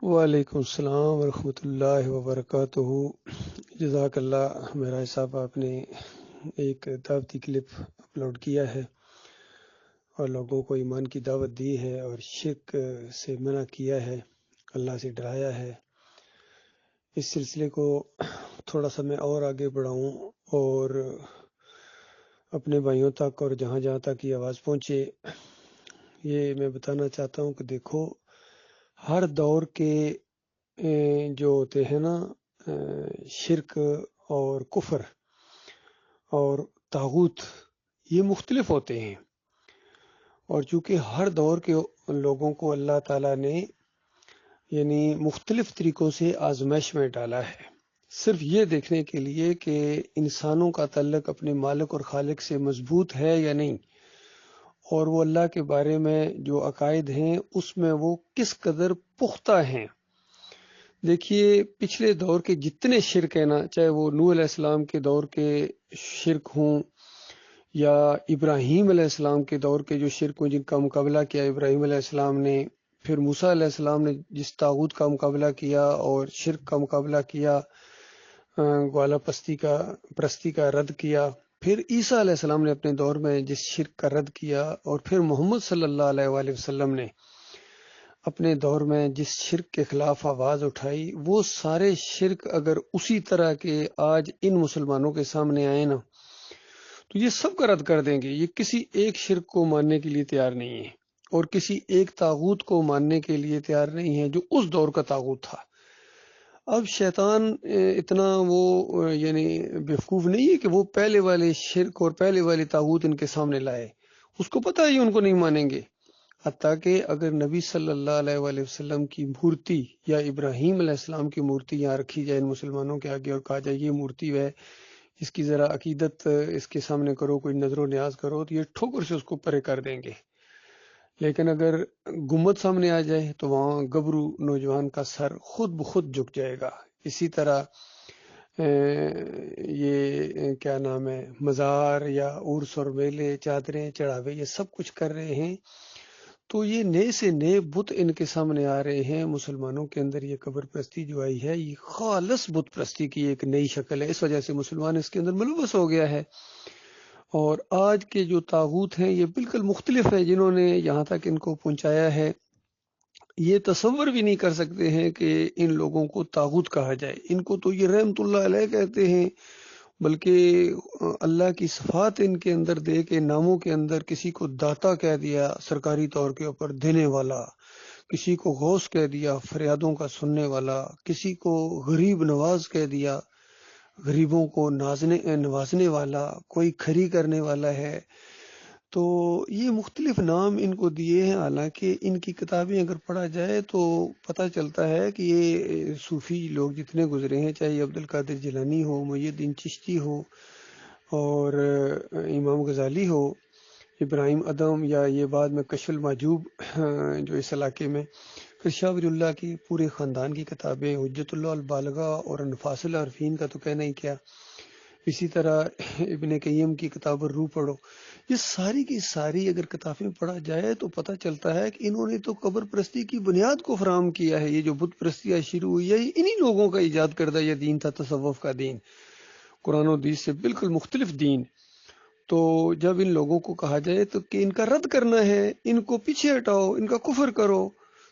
وعلیکم السلام ورحمۃ اللہ وبرکاتہ۔ جزاک اللہ میرا صاحب، آپ نے ایک دعوتی کلپ اپلوڈ کیا ہے اور لوگوں کو ایمان کی دعوت دی ہے اور شرک سے منع کیا ہے، اللہ سے ڈرایا ہے۔ اس سلسلے کو تھوڑا سا میں اور آگے بڑھاؤں اور اپنے بھائیوں تک اور جہاں جہاں تک یہ آواز پہنچے، یہ میں بتانا چاہتا ہوں کہ دیکھو، ہر دور کے جو ہوتے ہیں نا شرک اور کفر اور طاغوت، یہ مختلف ہوتے ہیں، اور چونکہ ہر دور کے لوگوں کو اللہ تعالیٰ نے یعنی مختلف طریقوں سے آزمائش میں ڈالا ہے، صرف یہ دیکھنے کے لیے کہ انسانوں کا تعلق اپنے مالک اور خالق سے مضبوط ہے یا نہیں، اور وہ اللہ کے بارے میں جو عقائد ہیں اس میں وہ کس قدر پختہ ہیں۔ دیکھیے، پچھلے دور کے جتنے شرک ہیں نا، چاہے وہ نوح علیہ السلام کے دور کے شرک ہوں یا ابراہیم علیہ السلام کے دور کے جو شرک ہوں جن کا مقابلہ کیا ابراہیم علیہ السلام نے، پھر موسیٰ علیہ السلام نے جس طاغوت کا مقابلہ کیا اور شرک کا مقابلہ کیا، گوالا پرستی کا رد کیا، پھر عیسیٰ علیہ السلام نے اپنے دور میں جس شرک کا رد کیا، اور پھر محمد صلی اللہ علیہ وآلہ وسلم نے اپنے دور میں جس شرک کے خلاف آواز اٹھائی، وہ سارے شرک اگر اسی طرح کے آج ان مسلمانوں کے سامنے آئے نا، تو یہ سب کا رد کر دیں گے۔ یہ کسی ایک شرک کو ماننے کے لیے تیار نہیں ہے اور کسی ایک طاغوت کو ماننے کے لیے تیار نہیں ہے جو اس دور کا طاغوت تھا۔ اب شیطان اتنا وہ یعنی بیوقوف نہیں ہے کہ وہ پہلے والے شرک اور پہلے والے طاغوت ان کے سامنے لائے، اس کو پتہ ہے ان کو نہیں مانیں گے۔ حتیٰ کہ اگر نبی صلی اللہ علیہ وآلہ وسلم کی مورتی یا ابراہیم علیہ السلام کی مورتی یہاں رکھی جائے ان مسلمانوں کے آگے اور کہا جائے یہ مورتی ہے، اس کی ذرا عقیدت اس کے سامنے کرو، کوئی نظر و نیاز کرو، تو یہ ٹھوکر سے اس کو پرے کر دیں گے۔ لیکن اگر گنبد سامنے آ جائے تو وہاں گبرو نوجوان کا سر خود بخود جھک جائے گا۔ اسی طرح یہ کیا نام ہے، مزار یا عرس اور میلے، چادریں چڑھاوے، یہ سب کچھ کر رہے ہیں، تو یہ نئے سے نئے بت ان کے سامنے آ رہے ہیں۔ مسلمانوں کے اندر یہ قبر پرستی جو آئی ہے، یہ خالص بت پرستی کی ایک نئی شکل ہے، اس وجہ سے مسلمان اس کے اندر ملوث ہو گیا ہے۔ اور آج کے جو طاغوت ہیں یہ بالکل مختلف ہیں، جنہوں نے یہاں تک ان کو پہنچایا ہے، یہ تصور بھی نہیں کر سکتے ہیں کہ ان لوگوں کو طاغوت کہا جائے۔ ان کو تو یہ رحمت اللہ علیہ کہتے ہیں، بلکہ اللہ کی صفات ان کے اندر دے کے ناموں کے اندر کسی کو داتا کہہ دیا سرکاری طور کے اوپر، دینے والا، کسی کو غوث کہہ دیا، فریادوں کا سننے والا، کسی کو غریب نواز کہہ دیا، غریبوں کو نوازنے والا، کوئی کھری کرنے والا ہے۔ تو یہ مختلف نام ان کو دیے ہیں، حالانکہ ان کی کتابیں اگر پڑھا جائے تو پتہ چلتا ہے کہ یہ صوفی لوگ جتنے گزرے ہیں، چاہے عبد القادر جیلانی ہو، محی الدین چشتی ہو، اور امام غزالی ہو، ابراہیم ادم، یا یہ بعد میں کشف المحجوب جو اس علاقے میں، پھر شاہ ولی اللہ کی پورے خاندان کی کتابیں، حجت اللہ البالغہ اور انفاس العارفین کا تو کہنا ہی کیا، اسی طرح ابن قیم کی کتاب الروح پڑھو، یہ ساری کی ساری اگر کتابیں پڑھا جائے تو پتہ چلتا ہے کہ انہوں نے تو قبر پرستی کی بنیاد کو فراہم کیا ہے۔ یہ جو بت پرستیاں شروع ہوئی ہے، یہ انہی لوگوں کا ایجاد کردہ یہ دین تھا، تصوف کا دین، قرآن و حدیث سے بالکل مختلف دین۔ تو جب ان لوگوں کو کہا جائے تو کہ ان کا رد کرنا ہے، ان کو پیچھے ہٹاؤ، ان کا کفر کرو،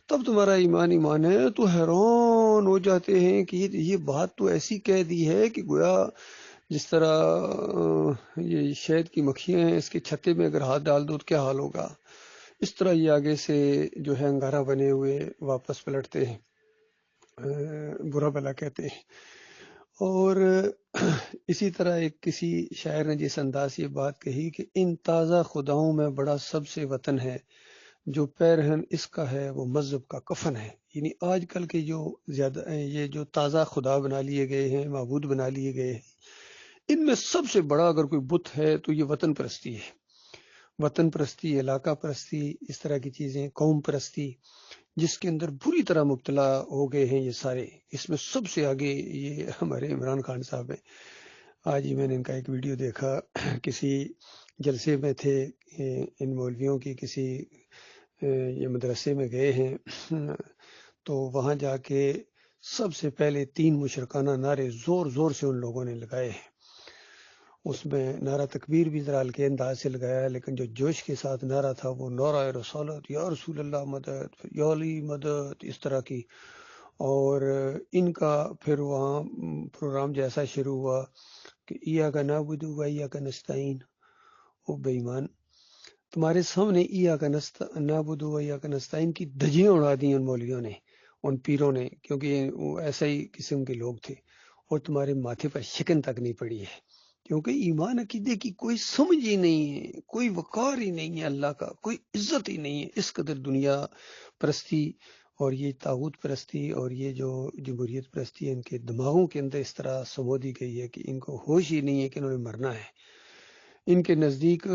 تب تمہارا ایمان ہے، تو حیران ہو جاتے ہیں کہ یہ بات تو ایسی کہہ دی ہے کہ گویا جس طرح یہ شہد کی مکھیاں ہیں، اس کے چھتے میں اگر ہاتھ ڈال دو تو کیا حال ہوگا، اس طرح یہ آگے سے جو ہے انگارہ بنے ہوئے واپس پلٹتے ہیں، برا بلا کہتے ہیں۔ اور اسی طرح ایک کسی شاعر نے جس انداز یہ بات کہی کہ ان تازہ خداؤں میں بڑا سب سے وطن ہے، جو پیرہن اس کا ہے وہ مذہب کا کفن ہے۔ یعنی آج کل کے جو زیادہ یہ جو تازہ خدا بنا لیے گئے ہیں، معبود بنا لیے گئے ہیں، ان میں سب سے بڑا اگر کوئی بت ہے تو یہ وطن پرستی ہے۔ وطن پرستی، علاقہ پرستی، اس طرح کی چیزیں، قوم پرستی، جس کے اندر بری طرح مبتلا ہو گئے ہیں یہ سارے۔ اس میں سب سے آگے یہ ہمارے عمران خان صاحب ہیں۔ آج ہی میں نے ان کا ایک ویڈیو دیکھا، کسی جلسے میں تھے، ان مولویوں کی کسی یہ مدرسے میں گئے ہیں، تو وہاں جا کے سب سے پہلے 3 مشرکانہ نعرے زور زور سے ان لوگوں نے لگائے ہیں۔ اس میں نعرہ تکبیر بھی ذرا ہلکے انداز سے لگایا، لیکن جو جوش کے ساتھ نعرہ تھا وہ نعرہ رسالت، یا رسول اللہ مدد، یا علی مدد، اس طرح کی۔ اور ان کا پھر وہاں پروگرام جیسا شروع ہوا کہ ایاک نعبد و ایاک نستعین۔ او بے ایمان، تمہارے سامنے ایاک نعبد و ایاک نستعین کی دھجیاں اڑا دی ان مولویوں نے، ان پیروں نے، کیونکہ وہ ایسا ہی قسم کے لوگ تھے، اور تمہارے ماتھے پر شکن تک نہیں پڑی ہے، کیونکہ ایمان عقیدے کی کوئی سمجھ ہی نہیں ہے، کوئی وقار ہی نہیں ہے، اللہ کا کوئی عزت ہی نہیں ہے۔ اس قدر دنیا پرستی اور یہ طاغوت پرستی اور یہ جو جمہوریت پرستی ہے، ان کے دماغوں کے اندر اس طرح سمو دی گئی ہے کہ ان کو ہوش ہی نہیں ہے کہ انہوں نے مرنا ہے۔ ان کے نزدیک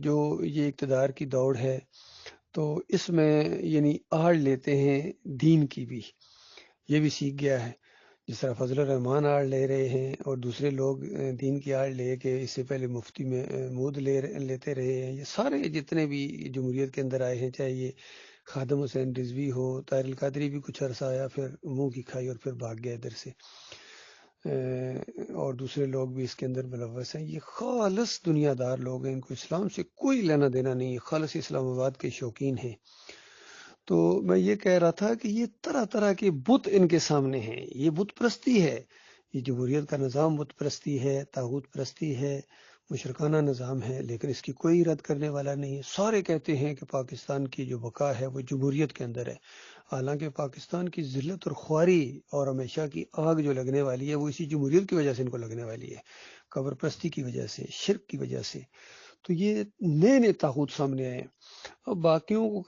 جو یہ اقتدار کی دوڑ ہے، تو اس میں یعنی آڑ لیتے ہیں دین کی بھی، یہ بھی سیکھ گیا ہے۔ جس طرح فضل الرحمان آڑ لے رہے ہیں، اور دوسرے لوگ دین کی آڑ لے کے، اس سے پہلے مفتی محمود لیتے رہے ہیں۔ یہ سارے جتنے بھی جمہوریت کے اندر آئے ہیں، چاہے یہ خادم حسین رضوی ہو، طاہر القادری بھی کچھ عرصہ آیا، پھر منہ کی کھائی اور پھر بھاگ گیا ادھر سے، اور دوسرے لوگ بھی اس کے اندر ملوث ہیں۔ یہ خالص دنیا دار لوگ ہیں، ان کو اسلام سے کوئی لینا دینا نہیں ہے، خالص اسلام آباد کے شوقین ہیں۔ تو میں یہ کہہ رہا تھا کہ یہ طرح طرح کے بت ان کے سامنے ہیں، یہ بت پرستی ہے، یہ جمہوریت کا نظام بت پرستی ہے، طاغوت پرستی ہے، مشرکانہ نظام ہے، لیکن اس کی کوئی رد کرنے والا نہیں ہے۔ سارے کہتے ہیں کہ پاکستان کی جو بقا ہے وہ جمہوریت کے اندر ہے، حالانکہ پاکستان کی ذلت اور خواری اور ہمیشہ کی آگ جو لگنے والی ہے وہ اسی جمہوریت کی وجہ سے ان کو لگنے والی ہے، قبر پرستی کی وجہ سے، شرک کی وجہ سے۔ تو یہ نئے نئے طاغوت سامنے آئے ہیں۔ اب باقیوں کو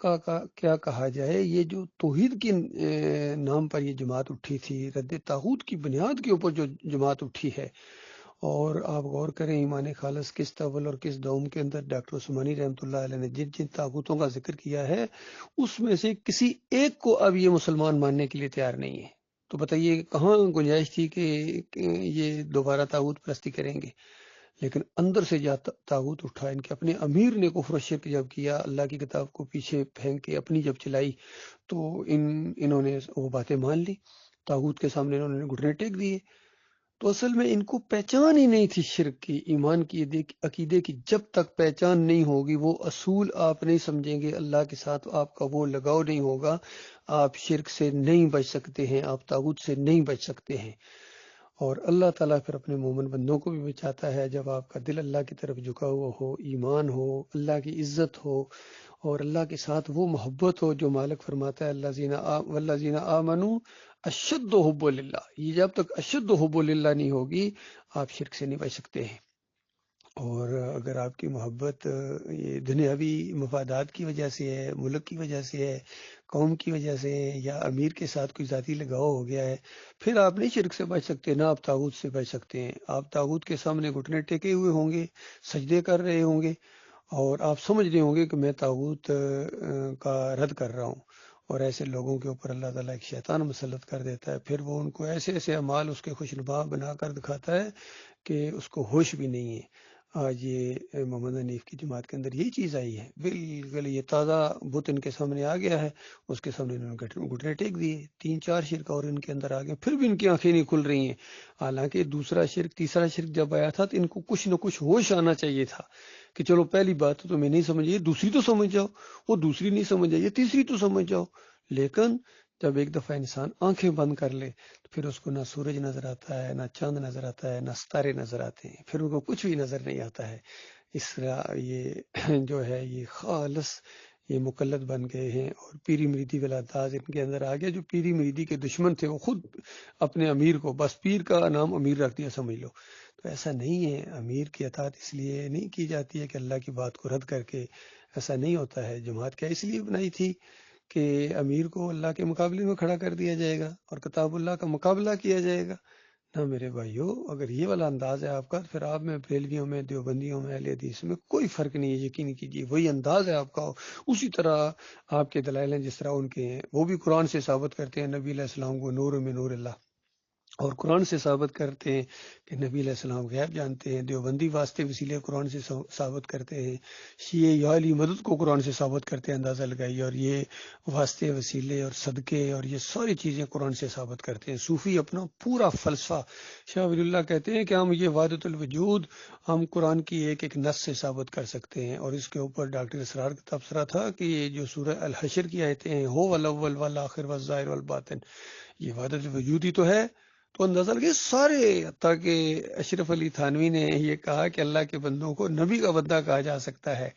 کیا کہا جائے، یہ جو توحید کے نام پر یہ جماعت اٹھی تھی، رد طاغوت کی بنیاد کے اوپر جو جماعت اٹھی ہے، اور آپ غور کریں ایمان خالص کس اول اور کس دوم کے اندر ڈاکٹر عثمانی رحمۃ اللہ علیہ نے جن جن طاغوتوں کا ذکر کیا ہے، اس میں سے کسی ایک کو اب یہ مسلمان ماننے کے لیے تیار نہیں ہے۔ تو بتائیے کہاں گنجائش تھی کہ یہ دوبارہ طاغوت پرستی کریں گے؟ لیکن اندر سے جا طاغوت اٹھا، ان کے اپنے امیر نے کفر و شرک جب کیا، اللہ کی کتاب کو پیچھے پھینک کے اپنی جب چلائی، تو انہوں نے وہ باتیں مان لی، طاغوت کے سامنے انہوں نے گھٹنے ٹیک دیے۔ تو اصل میں ان کو پہچان ہی نہیں تھی شرک کی، ایمان کی، عقیدے کی۔ جب تک پہچان نہیں ہوگی، وہ اصول آپ نہیں سمجھیں گے، اللہ کے ساتھ آپ کا وہ لگاؤ نہیں ہوگا، آپ شرک سے نہیں بچ سکتے ہیں، آپ طاغوت سے نہیں بچ سکتے ہیں۔ اور اللہ تعالیٰ پھر اپنے مومن بندوں کو بھی بچاتا ہے جب آپ کا دل اللہ کی طرف جھکا ہوا ہو، ایمان ہو، اللہ کی عزت ہو، اور اللہ کے ساتھ وہ محبت ہو جو مالک فرماتا ہے والذین آمنوا اشد حب للہ۔ یہ جب تک اشد حب للہ نہیں ہوگی، آپ شرک سے نہیں بچ سکتے ہیں۔ اور اگر آپ کی محبت یہ دنیاوی مفادات کی وجہ سے ہے، ملک کی وجہ سے ہے، قوم کی وجہ سے ہے، یا امیر کے ساتھ کوئی ذاتی لگاؤ ہو گیا ہے، پھر آپ نہیں شرک سے بچ سکتے، نہ آپ طاغوت سے بچ سکتے ہیں۔ آپ طاغوت کے سامنے گھٹنے ٹیکے ہوئے ہوں گے، سجدے کر رہے ہوں گے، اور آپ سمجھ رہے ہوں گے کہ میں طاغوت کا رد کر رہا ہوں، اور ایسے لوگوں کے اوپر اللہ تعالیٰ ایک شیطان مسلط کر دیتا ہے، پھر وہ ان کو ایسے ایسے اعمال اس کے خوشنما بنا کر دکھاتا ہے کہ اس کو ہوش بھی نہیں ہے۔ آج یہ محمد حنیف کی جماعت کے اندر یہی چیز آئی ہے، بالکل یہ تازہ بت ان کے سامنے آ گیا ہے، اس کے سامنے انہوں نے گھٹنے ٹیک دیے، 3-4 شرک اور ان کے اندر آ گئے، پھر بھی ان کی آنکھیں نہیں کھل رہی ہیں۔ حالانکہ دوسرا شرک تیسرا شرک جب آیا تھا تو ان کو کچھ نہ کچھ ہوش آنا چاہیے تھا کہ چلو پہلی بات تو تمہیں نہیں سمجھ، دوسری تو سمجھ جاؤ، وہ دوسری نہیں سمجھ آئی، تیسری تو سمجھ جاؤ۔ لیکن جب ایک دفعہ انسان آنکھیں بند کر لے تو پھر اس کو نہ سورج نظر آتا ہے، نہ چاند نظر آتا ہے، نہ ستارے نظر آتے ہیں، پھر ان کو کچھ بھی نظر نہیں آتا ہے۔ اس طرح یہ جو ہے یہ خالص یہ مقلد بن گئے ہیں، اور پیری مریدی والا انداز ان کے اندر آ گیا۔ جو پیری مریدی کے دشمن تھے وہ خود اپنے امیر کو بس پیر کا نام امیر رکھ دیا، سمجھ لو۔ تو ایسا نہیں ہے، امیر کی اطاعت اس لیے نہیں کی جاتی ہے کہ اللہ کی بات کو رد کر کے، ایسا نہیں ہوتا ہے۔ جماعت کیا اس لیے بنائی تھی کہ امیر کو اللہ کے مقابلے میں کھڑا کر دیا جائے گا اور کتاب اللہ کا مقابلہ کیا جائے گا۔ نہ میرے بھائیو، اگر یہ والا انداز ہے آپ کا، پھر آپ میں بریلویوں میں، دیوبندیوں میں، اہل حدیث میں کوئی فرق نہیں ہے، یقین کیجیے وہی انداز ہے آپ کا، اسی طرح آپ کے دلائل ہیں جس طرح ان کے ہیں، وہ بھی قرآن سے ثابت کرتے ہیں نبی علیہ السلام کو نور میں نور اللہ۔ اور قرآن سے ثابت کرتے ہیں کہ نبی علیہ السلام غیب جانتے ہیں۔ دیوبندی واسطے وسیلے قرآن سے ثابت کرتے ہیں۔ شیعہ یا علی مدد کو قرآن سے ثابت کرتے ہیں، اندازہ لگائیے۔ اور یہ واسطے وسیلے اور صدقے اور یہ ساری چیزیں قرآن سے ثابت کرتے ہیں۔ صوفی اپنا پورا فلسفہ، شاہ ولی اللہ کہتے ہیں کہ ہم یہ وحدت الوجود ہم قرآن کی ایک ایک نص سے ثابت کر سکتے ہیں۔ اور اس کے اوپر ڈاکٹر اسرار کا تبصرہ تھا کہ یہ جو سورہ الحشر کی آیتیں ہیں، ہو الاول والآخر والظاہر والباطن، یہ وحدت الوجود ہی تو ہے۔ تو اندازہ لگے سارے، حتیٰ کہ اشرف علی تھانوی نے یہ کہا کہ اللہ کے بندوں کو نبی کا بندہ کہا جا سکتا ہے،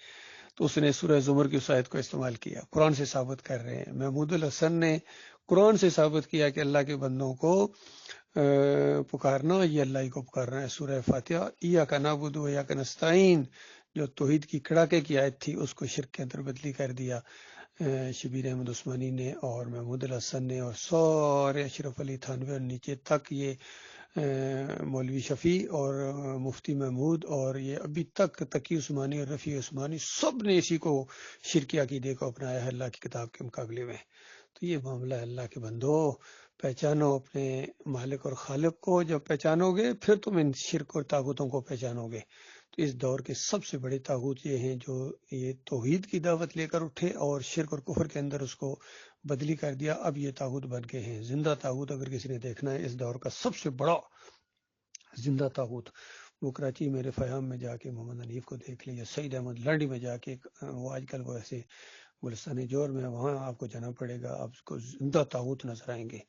تو اس نے سورہ زمر کی اس آیت کو استعمال کیا، قرآن سے ثابت کر رہے ہیں۔ محمود الحسن نے قرآن سے ثابت کیا کہ اللہ کے بندوں کو پکارنا یہ اللہ ہی کو پکارنا ہے۔ سورہ فاتحہ ایاک نعبد و ایاک نستعین جو توحید کی کڑاکے کی آیت تھی، اس کو شرک کے اندر بدلی کر دیا شبیر احمد عثمانی نے اور محمود الحسن نے اور سارے اشرف علی تھانوی اور نیچے تک یہ مولوی شفیع اور مفتی محمود اور یہ ابھی تک تقی عثمانی اور رفیع عثمانی، سب نے اسی کو شرکی عقیدے کو اپنایا ہے اللہ کی کتاب کے مقابلے میں۔ تو یہ معاملہ ہے اللہ کے بندو، پہچانو اپنے مالک اور خالق کو، جب پہچانو گے پھر تم ان شرک اور طاغوتوں کو پہچانو گے۔ تو اس دور کے سب سے بڑے طاغوت یہ ہیں جو یہ توحید کی دعوت لے کر اٹھے اور شرک اور کفر کے اندر اس کو بدلی کر دیا، اب یہ طاغوت بن گئے ہیں۔ زندہ طاغوت اگر کسی نے دیکھنا ہے اس دور کا سب سے بڑا زندہ طاغوت، وہ کراچی میرے فیام میں جا کے محمد حنیف کو دیکھ لیں، یا سعید احمد لنڈی میں جا کے، وہ آج کل وہ ایسے گلستان جوہر میں، وہاں آپ کو جانا پڑے گا، آپ کو زندہ طاغوت نظر آئیں گے۔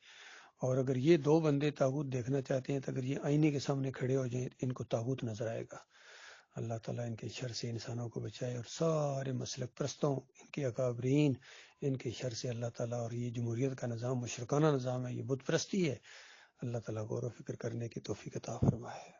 اور اگر یہ دو بندے طاغوت دیکھنا چاہتے ہیں تو اگر یہ آئینے کے سامنے کھڑے ہو جائیں ان کو طاغوت نظر آئے گا۔ اللہ تعالیٰ ان کے شر سے انسانوں کو بچائے، اور سارے مسلک پرستوں، ان کے اکابرین، ان کے شر سے اللہ تعالیٰ۔ اور یہ جمہوریت کا نظام مشرکانہ نظام ہے، یہ بت پرستی ہے، اللہ تعالیٰ غور و فکر کرنے کی توفیق عطا فرمائے۔